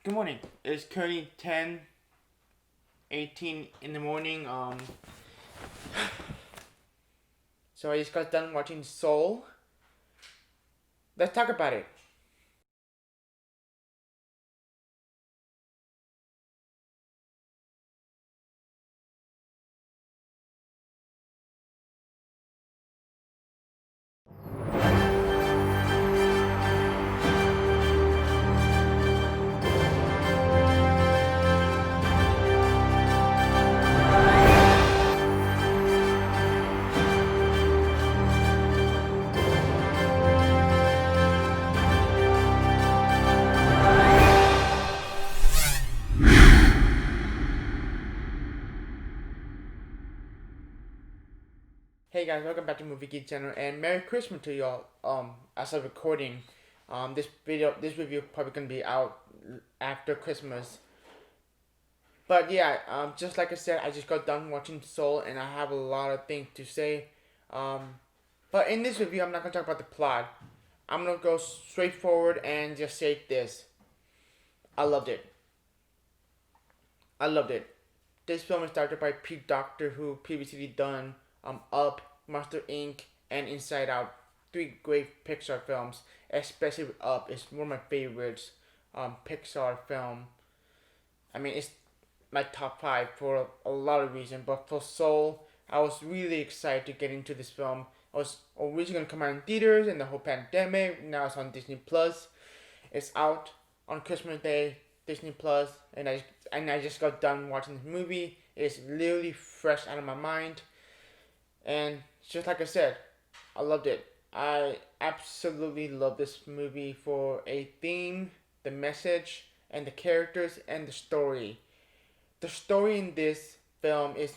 Good morning. It's currently 10:18 in the morning. So I just got done watching Soul. Let's talk about it. Hey guys, welcome back to Movie Geek Channel, and Merry Christmas to y'all. As of recording, this review probably gonna be out after Christmas. But yeah, just like I said, I just got done watching Soul, and I have a lot of things to say. But in this review, I'm not gonna talk about the plot. I'm gonna go straight forward and just say this: I loved it. I loved it. This film is directed by Pete Docter, who previously done Up, Monster Inc., and Inside Out. Three great Pixar films, especially Up. It's one of my favorites Pixar film. I mean, it's my top five for a lot of reasons. But for Soul, I was really excited to get into this film. I was originally going to come out in theaters and the whole pandemic. Now it's on Disney Plus. It's out on Christmas Day, Disney Plus, and I just got done watching this movie. It's literally fresh out of my mind, and just like I said, I loved it. I absolutely love this movie for a theme, the message, and the characters and the story. The story in this film is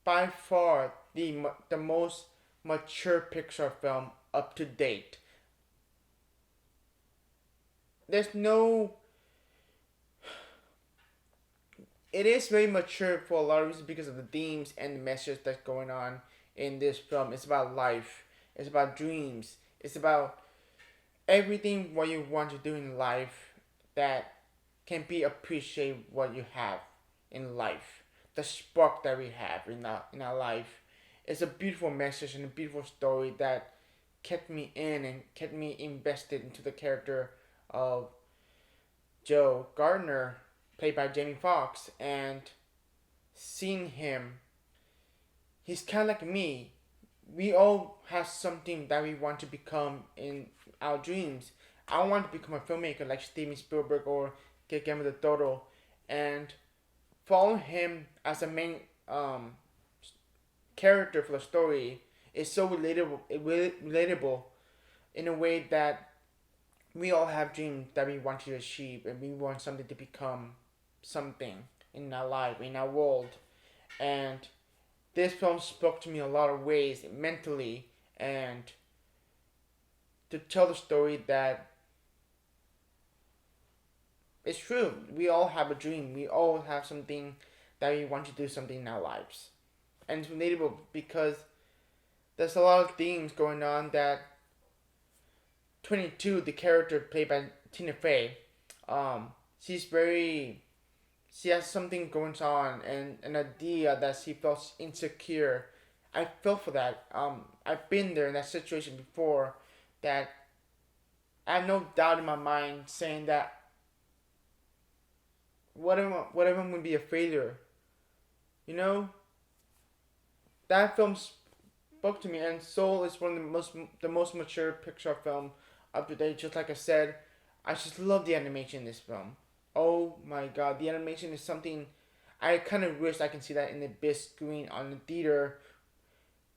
by far the most mature Pixar film up to date. There's no It is very mature for a lot of reasons because of the themes and the message that's going on in this film. It's about life. It's about dreams. It's about everything what you want to do in life that can be appreciate what you have in life. The spark that we have in our life. It's a beautiful message and a beautiful story that kept me in and kept me invested into the character of Joe Gardner, played by Jamie Foxx, and seeing him, he's kind of like me. We all have something that we want to become in our dreams. I want to become a filmmaker like Steven Spielberg or Guillermo del Toro, and follow him as a main character for the story is so relatable in a way that we all have dreams that we want to achieve and we want something to become something in our life, in our world. And this film spoke to me in a lot of ways mentally, and to tell the story that it's true. We all have a dream. We all have something that we want to do something in our lives. And it's relatable because there's a lot of things going on that 22, the character played by Tina Fey, um, she's very she has something going on and an idea that she feels insecure. I felt for that. I've been there in that situation before. That I have no doubt in my mind saying that what if I'm gonna be a failure? You know that film spoke to me, and Soul is one of the most mature Pixar film up to date. Just like I said, I just love the animation in this film. Oh my god, the animation is something I kind of wish I can see that in the big screen on the theater.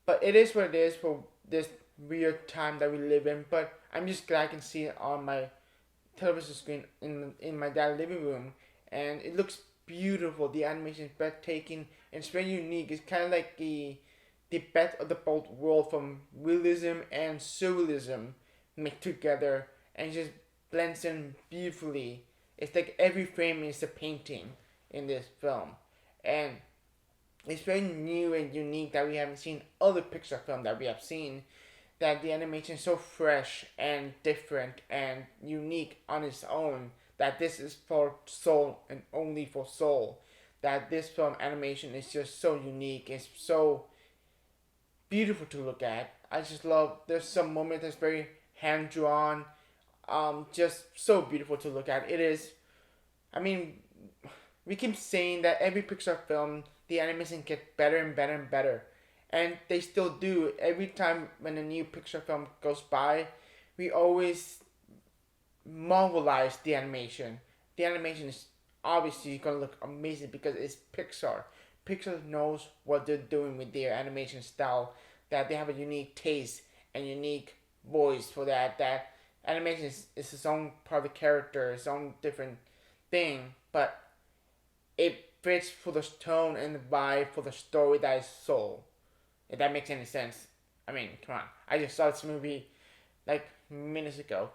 But it is what it is for this weird time that we live in. But I'm just glad I can see it on my television screen in my dad's living room, and it looks beautiful. The animation is breathtaking and it's very unique. It's kind of like the best of the both world from realism and surrealism mixed together, and it just blends in beautifully. It's like every frame is a painting in this film, and it's very new and unique that we haven't seen other Pixar film that we have seen. That the animation is so fresh and different and unique on its own that this is for Soul and only for Soul. That this film animation is just so unique. It's so beautiful to look at. I just love. There's some moment that's very hand drawn. Just so beautiful to look at. It is. I mean, we keep saying that every Pixar film, the animation gets better and better and better, and they still do. Every time when a new Pixar film goes by, we always marvelize the animation. The animation is obviously gonna look amazing because it's Pixar. Pixar knows what they're doing with their animation style. That they have a unique taste and unique voice for that. That animation is its own part of the character, its own different thing, but it fits for the tone and the vibe for the story that is Soul. If that makes any sense. I mean, come on. I just saw this movie like minutes ago.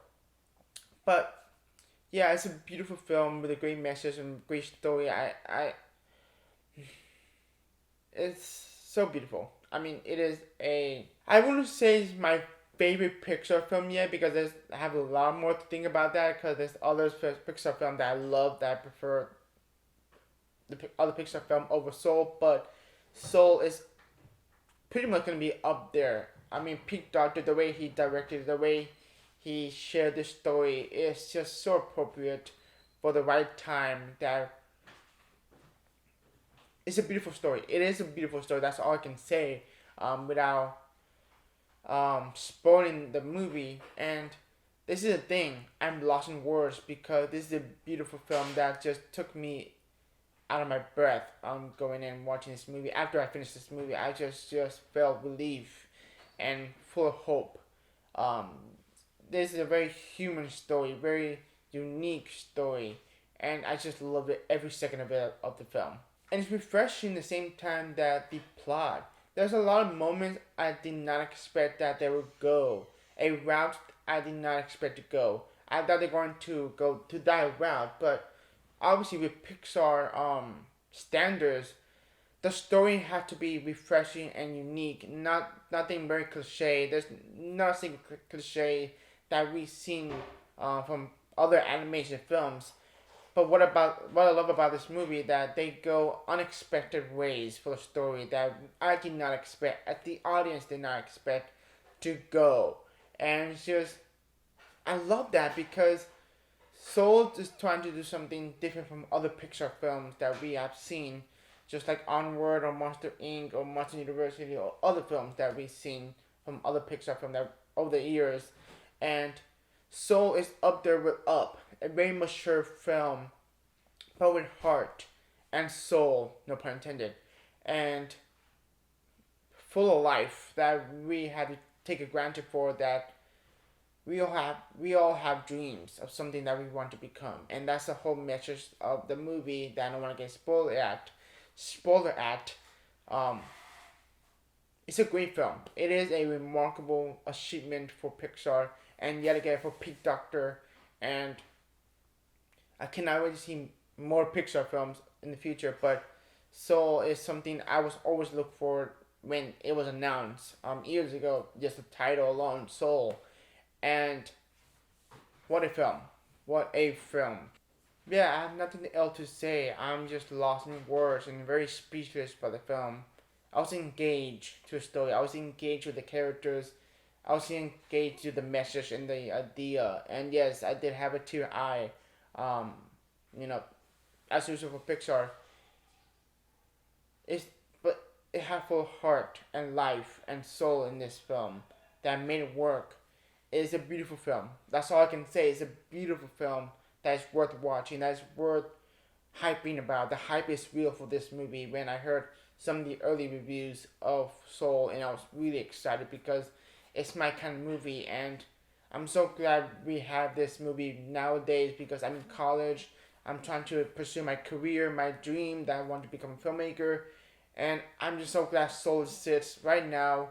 But yeah, it's a beautiful film with a great message and great story. It's so beautiful. I mean, it is a. I wouldn't say it's my favorite Pixar film yet because I have a lot more to think about that because there's other Pixar film that I love that I prefer the other Pixar film over Soul, but Soul is pretty much gonna be up there. I mean, Pete Docter, the way he directed, the way he shared this story is just so appropriate for the right time. That it's a beautiful story. It is a beautiful story. That's all I can say without spoiling the movie. And this is the thing. I'm lost in words because this is a beautiful film that just took me out of my breath. Going in and watching this movie. After I finished this movie, I just felt relief and full of hope. Um, this is a very human story, very unique story, and I just loved it every second of the film. And it's refreshing at the same time that the plot. There's a lot of moments I did not expect that they would go. A route I did not expect to go. I thought they were going to go to that route, but obviously with Pixar standards, the story had to be refreshing and unique. Nothing very cliche. There's nothing cliche that we've seen from other animation films. But what I love about this movie that they go unexpected ways for the story that I did not expect, that the audience did not expect to go, and it's just I love that because Soul is trying to do something different from other Pixar films that we have seen, just like Onward or Monster Inc. or Monster University or other films that we've seen from other Pixar films that over the years, and Soul is up there with Up, a very mature film, but with heart and soul, no pun intended, and full of life that we had to take a granted for that we all have dreams of something that we want to become, and that's the whole message of the movie that I don't want to get spoiler at. Um, it's a great film. It is a remarkable achievement for Pixar, and yet again for Pete Docter, and I cannot wait to see more Pixar films in the future. But Soul is something I was always look for when it was announced years ago. Just the title alone, Soul, and what a film! What a film! Yeah, I have nothing else to say. I'm just lost in words and very speechless by the film. I was engaged to the story. I was engaged with the characters. I was engaged with the message and the idea. And yes, I did have a tear eye. Um, you know, as usual for Pixar, it's but it had full heart and life and soul in this film that made it work. It's a beautiful film. That's all I can say. It's a beautiful film that is worth watching. That is worth hyping about. The hype is real for this movie. When I heard some of the early reviews of Soul, and I was really excited because it's my kind of movie, and I'm so glad we have this movie nowadays because I'm in college. I'm trying to pursue my career, my dream that I want to become a filmmaker, and I'm just so glad Soul sits right now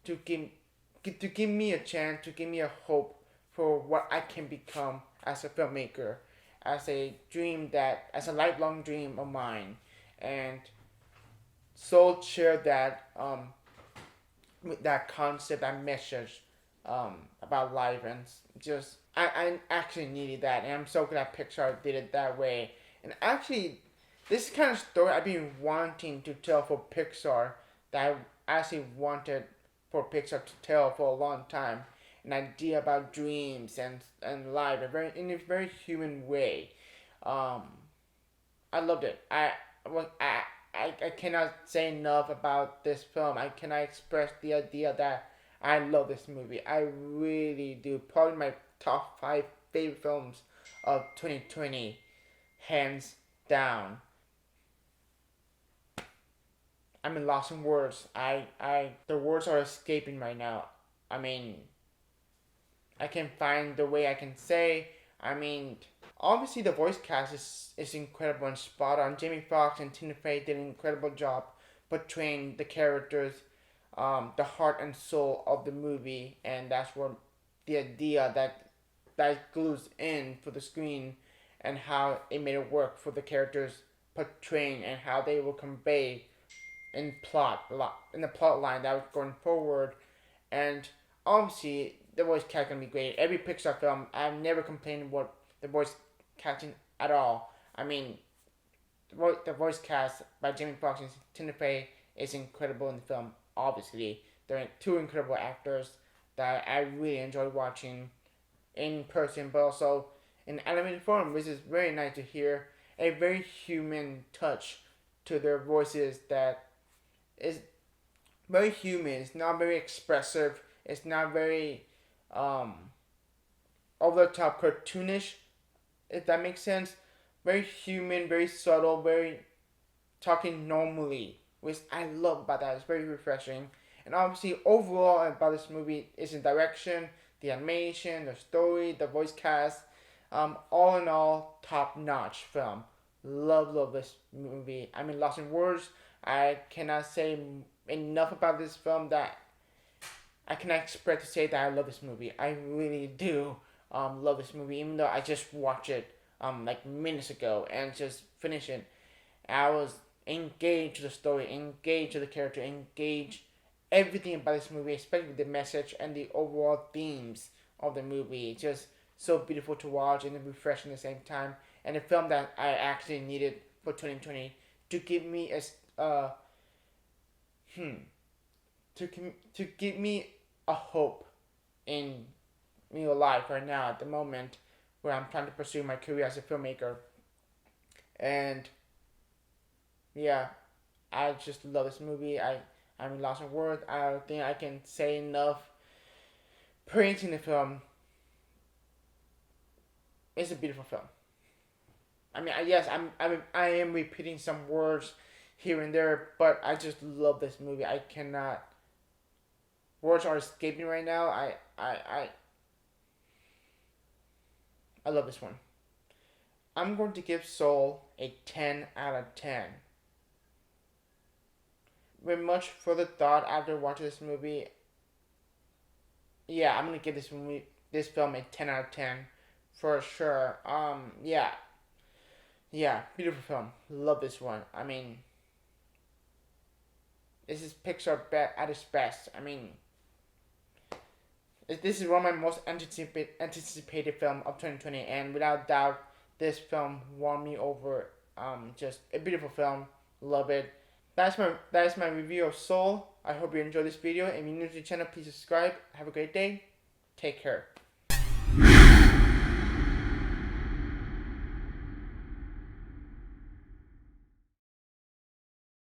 to give me a chance, to give me a hope for what I can become as a filmmaker, as a lifelong dream of mine, and Soul shared that with that concept, that message about life, and just I actually needed that, and I'm so glad Pixar did it that way. And actually, this kind of story I've been wanting to tell for Pixar, that I actually wanted for Pixar to tell for a long time. An idea about dreams and life, in a very human way. Um, I loved it. Well, I cannot say enough about this film. I cannot express the idea that I love this movie. I really do. Probably my top five favorite films of 2020, hands down. I'm lost in words. The words are escaping right now. I mean, I can find the way I can say. I mean, obviously the voice cast is incredible and spot on. Jamie Foxx and Tina Fey did an incredible job portraying the characters, the heart and soul of the movie, and that's what the idea that glues in for the screen, and how it made it work for the characters portraying and how they will convey in the plot line that was going forward. And obviously the voice cast can be great. Every Pixar film, I've never complained about the voice casting at all. I mean, the voice cast by Jamie Foxx and Tina Fey is incredible in the film. Obviously, they're two incredible actors that I really enjoyed watching in person, but also in animated form, which is very nice to hear. A very human touch to their voices that is very human. It's not very expressive. It's not very um, over the top cartoonish, if that makes sense. Very human, very subtle, very talking normally, which I love about that. It's very refreshing. And obviously, overall about this movie is the direction, the animation, the story, the voice cast. All in all, top notch film. Love this movie. I mean, lost in words. I cannot say enough about this film that I cannot express to say that I love this movie. I really do love this movie, even though I just watched it like minutes ago and just finished it. I was engaged to the story, engaged to the character, engaged everything about this movie, especially the message and the overall themes of the movie. It's just so beautiful to watch and refreshing at the same time. And a film that I actually needed for 2020 to give me uh hmm to give me a hope in real life right now at the moment where I'm trying to pursue my career as a filmmaker. And yeah, I just love this movie. I'm lost in words. I don't think I can say enough praising the film. It's a beautiful film. I mean, yes, I am repeating some words here and there, but I just love this movie. I cannot. Words are escaping right now. I love this one. I'm going to give Soul a 10 out of 10. With much further thought after watching this movie, yeah, I'm gonna give this film a 10 out of 10 for sure. Yeah, beautiful film. Love this one. I mean, this is Pixar at its best. I mean, this is one of my most anticipated film of 2020, and without doubt, this film won me over. Just a beautiful film. Love it. That is my review of Soul. I hope you enjoyed this video. If you're new to the channel, please subscribe. Have a great day. Take care.